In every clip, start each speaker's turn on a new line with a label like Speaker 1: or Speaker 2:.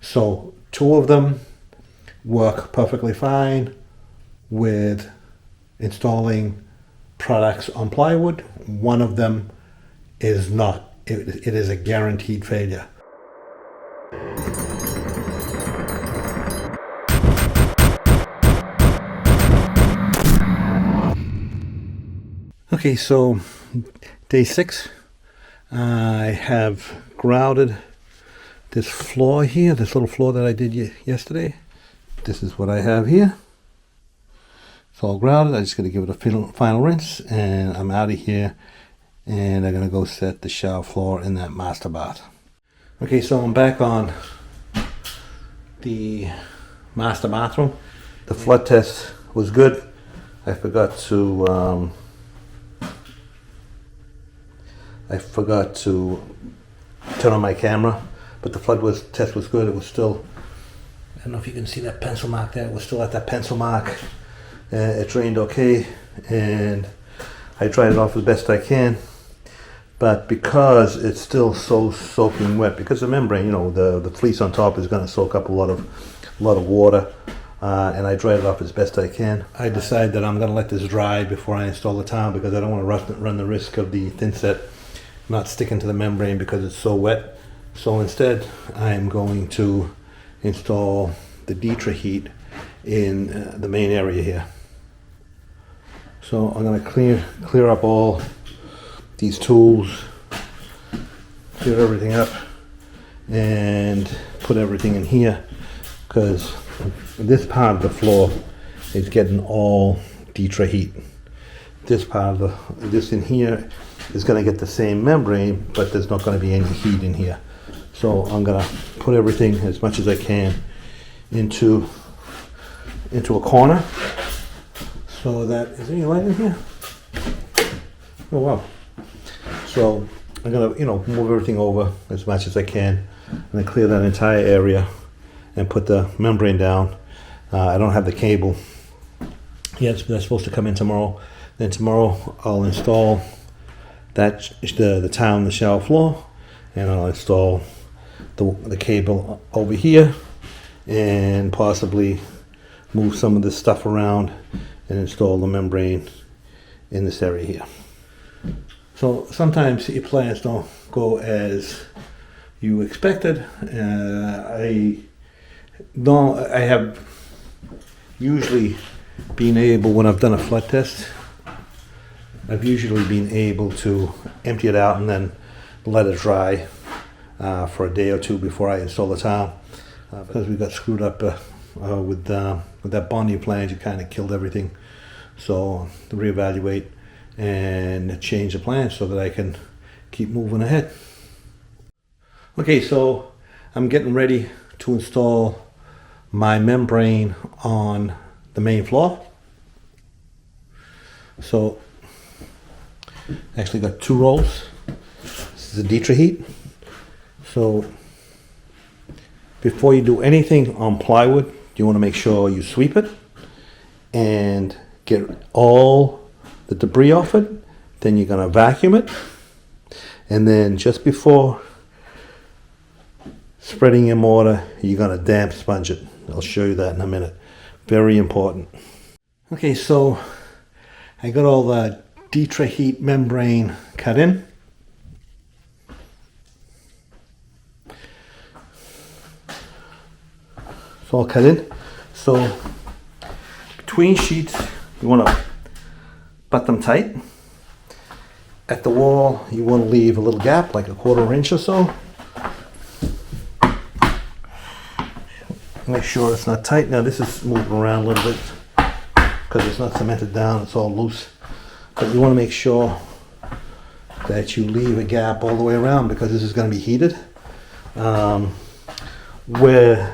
Speaker 1: So 2 of them work perfectly fine with installing products on plywood. 1 of them is not. It is a guaranteed failure. Okay, so day 6, I have grouted this floor here, this little floor that I did yesterday. This is what I have here. It's all grouted. I'm just going to give it a final rinse, and I'm out of here, and I'm going to go set the shower floor in that master bath. Okay, so I'm back on the master bathroom. The flood test was good. I forgot to turn on my camera, but the flood test was good. It was still, I don't know if you can see that pencil mark there, it was still at that pencil mark. It drained okay, and I dried it off as best I can, but because it's still so soaking wet, because the membrane, you know, the fleece on top is going to soak up a lot of water, and I dried it off as best I can. I decided that I'm going to let this dry before I install the tile, because I don't want to run the risk of the thin set not sticking to the membrane because it's so wet. So instead, I'm going to install the Ditra Heat in the main area here. So I'm going to clear up all these tools, clear everything up, and put everything in here, because this part of the floor is getting all Ditra Heat. This part of this in here is going to get the same membrane, but there's not going to be any heat in here. So I'm going to put everything as much as I can into a corner, so that, is there any light in here? Oh wow. So I'm going to, move everything over as much as I can, and then clear that entire area and put the membrane down. I don't have the cable yet, that's supposed to come in tomorrow. Then tomorrow I'll install the tile on the shower floor, and I'll install the cable over here, and possibly move some of this stuff around and install the membrane in this area here. So sometimes your plans don't go as you expected. I have usually been able, when I've done a flood test, I've usually been able to empty it out and then let it dry for a day or 2 before I install the tile. Because we got screwed up with that bonding flange, it kind of killed everything. So to reevaluate and change the plan so that I can keep moving ahead. Okay, so I'm getting ready to install my membrane on the main floor. So I actually got 2 rolls. This is a Ditra Heat. So before you do anything on plywood, you want to make sure you sweep it and get all the debris off it. Then you're going to vacuum it, and then just before spreading your mortar, you're going to damp sponge it. I'll show you that in a minute. Very important. Okay, so I got all the Ditra Heat membrane cut in. It's all cut in. So between sheets, you want to butt them tight. At the wall, you want to leave a little gap, like a 1/4 inch or so. Make sure it's not tight. Now this is moving around a little bit because it's not cemented down, it's all loose. But you want to make sure that you leave a gap all the way around, because this is going to be heated. Where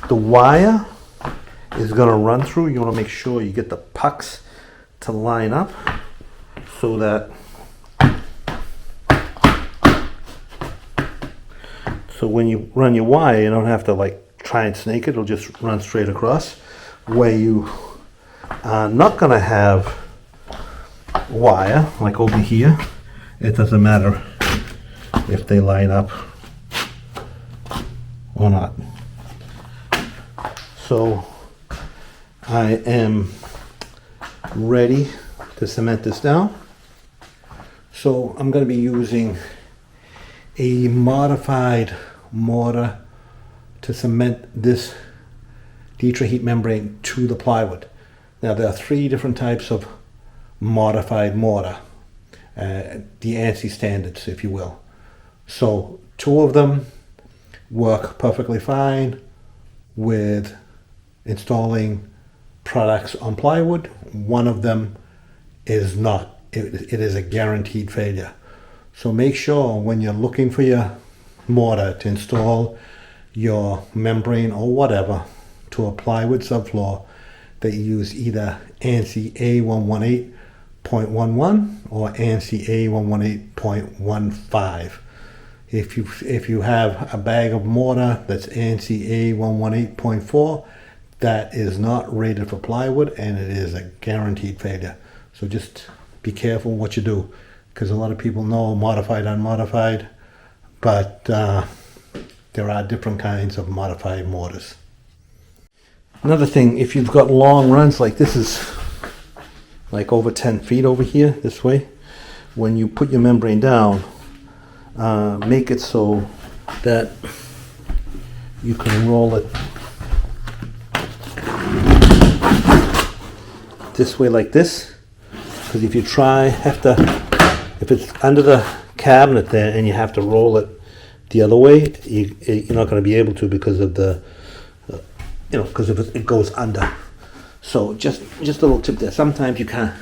Speaker 1: the wire is going to run through, you want to make sure you get the pucks to line up so that when you run your wire, you don't have to try and snake it. It'll just run straight across. Where you are not going to have wire, like over here, it doesn't matter if they line up or not. So I am ready to cement this down. So I'm going to be using a modified mortar to cement this Ditra Heat membrane to the plywood. Now there are 3 different types of modified mortar, the ANSI standards, if you will. So 2 of them work perfectly fine with installing products on plywood. 1 of them is not. It is a guaranteed failure. So make sure when you're looking for your mortar to install your membrane or whatever to a plywood subfloor that you use either ANSI A118.11 or ANSI A118.15. If you have a bag of mortar that's ANSI A118.4, that is not rated for plywood and it is a guaranteed failure. So just be careful what you do, because a lot of people know modified, unmodified, but there are different kinds of modified mortars. Another thing, if you've got long runs, like this is like over 10 feet over here this way, when you put your membrane down, make it so that you can roll it this way like this, because if you if it's under the cabinet there and you have to roll it the other way, you're not going to be able to because of the because it goes under. So just a little tip there. Sometimes you can't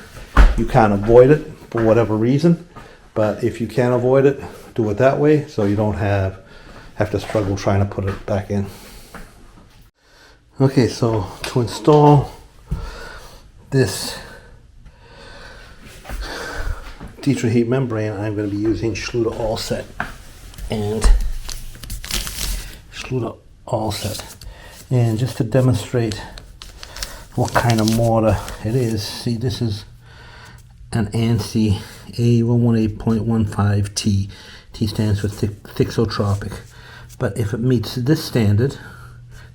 Speaker 1: avoid it for whatever reason, but if you can avoid it, do it that way so you don't have to struggle trying to put it back in. Okay, so to install this Ditra Heat membrane, I'm going to be using Schluter All-Set and Schluter All-Set. And just to demonstrate what kind of mortar it is, see, this is an ANSI A118.15T. T stands for Thixotropic. But if it meets this standard,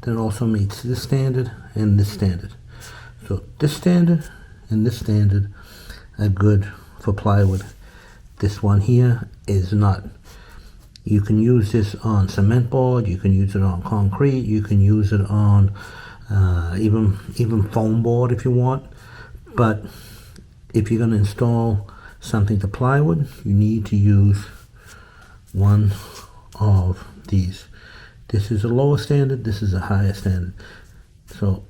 Speaker 1: then it also meets this standard and this standard. So this standard and this standard are good for plywood. This one here is not. You can use this on cement board, you can use it on concrete, you can use it on even foam board if you want. But if you're going to install something to plywood, you need to use one of these. This is a lower standard, this is a higher standard. So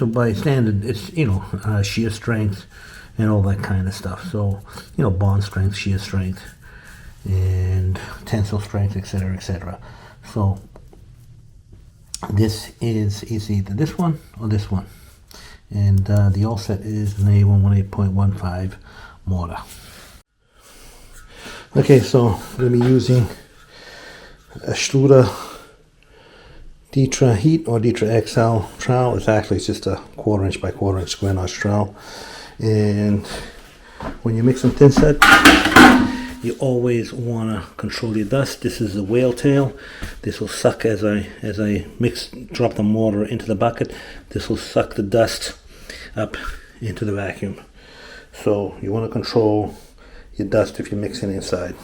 Speaker 1: by standard, it's shear strength and all that kind of stuff. So bond strength, shear strength, and tensile strength, etc., etc. So this is either this one or this one, and the All-Set is an A118.15 mortar. Okay, so I'm going to be using a Schluter Ditra Heat or Ditra XL trowel. It's just a 1/4 inch by 1/4 inch square notch trowel. And when you're mixing thin set, you always want to control your dust. This is a whale tail. This will suck as I drop the mortar into the bucket. This will suck the dust up into the vacuum. So you want to control your dust if you're mixing inside.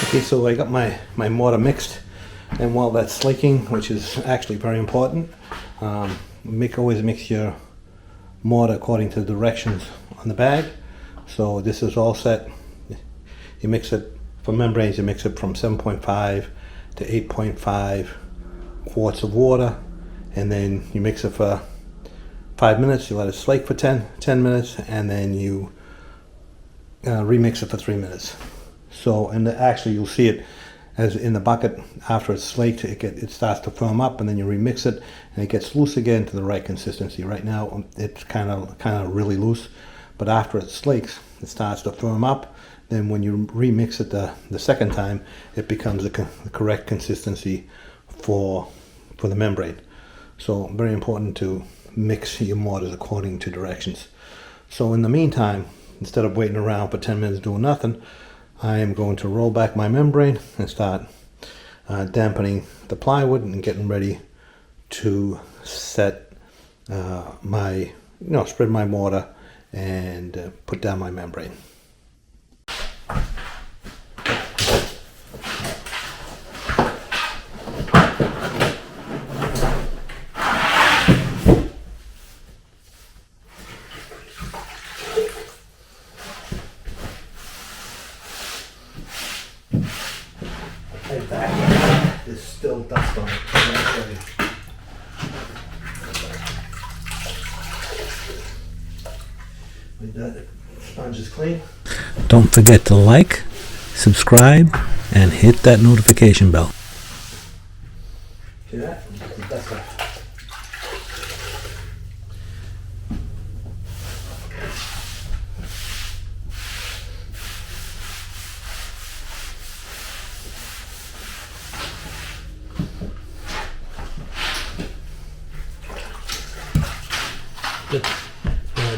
Speaker 1: Okay, so I got my mortar mixed, and while that's slaking, which is actually very important, always mix your mortar according to the directions on the bag. So this is all set. You mix it for membranes. You mix it from 7.5 to 8.5 quarts of water, and then you mix it for 5 minutes, you let it slake for 10 minutes, and then you remix it for 3 minutes. So, and actually you'll see it as in the bucket after it's slaked, it starts to firm up, and then you remix it and it gets loose again to the right consistency. Right now it's kind of really loose, but after it slakes it starts to firm up. Then when you remix it the second time, it becomes the correct consistency for the membrane. So very important to mix your mortars according to directions. So in the meantime, instead of waiting around for 10 minutes doing nothing, I am going to roll back my membrane and start dampening the plywood and getting ready to set spread my mortar and put down my membrane. There's still dust on it. Like that, the sponge is clean.
Speaker 2: Don't forget to like, subscribe, and hit that notification bell.
Speaker 1: See that? The dust off.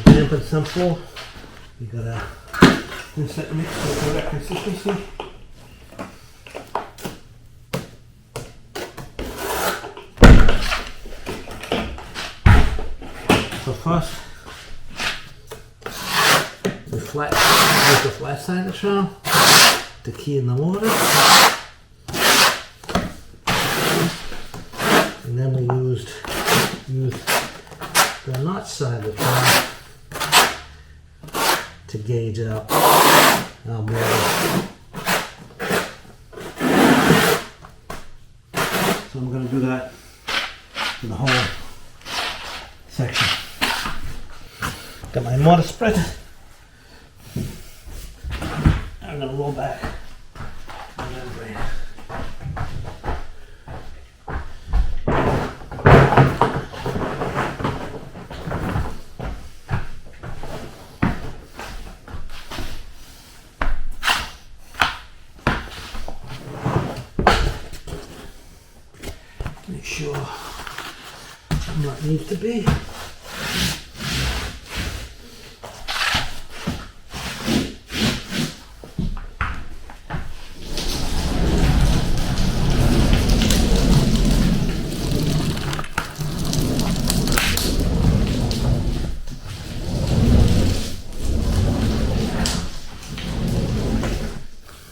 Speaker 1: Dampen some full. You gotta rinse that mix to the correct consistency. So first, we use the flat side of the trowel to key in the water, and then we used the notch side of the trowel to gauge out our mortar. So I'm going to do that in the whole section. Got my mortar spread. I'm going to roll back the membrane. Make sure I'm where it needs to be.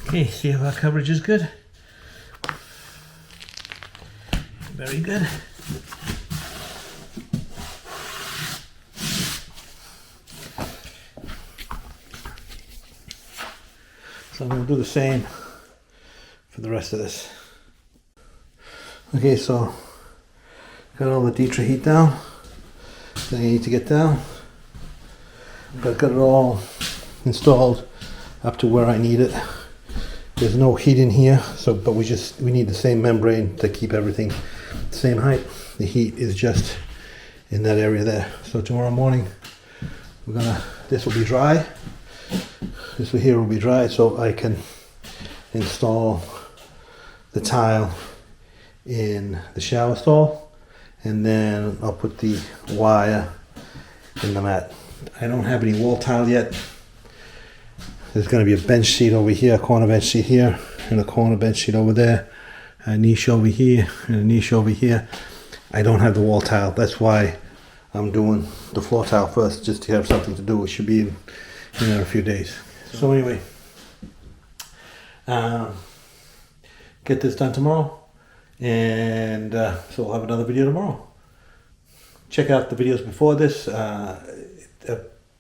Speaker 1: Okay, see if our coverage is good. Very good. So I'm going to do the same for the rest of this. Okay, so got all the Ditra Heat down that I need to get down. I've got it all installed up to where I need it. There's no heat in here, but we need the same membrane to keep everything the same height. The heat is just in that area there. So tomorrow morning this will be dry. This here will be dry, so I can install the tile in the shower stall, and then I'll put the wire in the mat. I don't have any wall tile yet. There's going to be a bench seat over here, a corner bench seat here, and a corner bench seat over there, a niche over here, and a niche over here. I don't have the wall tile. That's why I'm doing the floor tile first, just to have something to do. It should be in a few days. So anyway, get this done tomorrow, and so we'll have another video tomorrow. Check out the videos before this.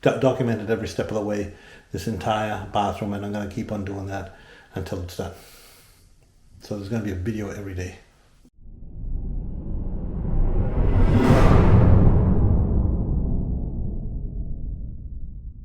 Speaker 1: Documented every step of the way, this entire bathroom, and I'm going to keep on doing that until it's done. So there's going to be a video every day.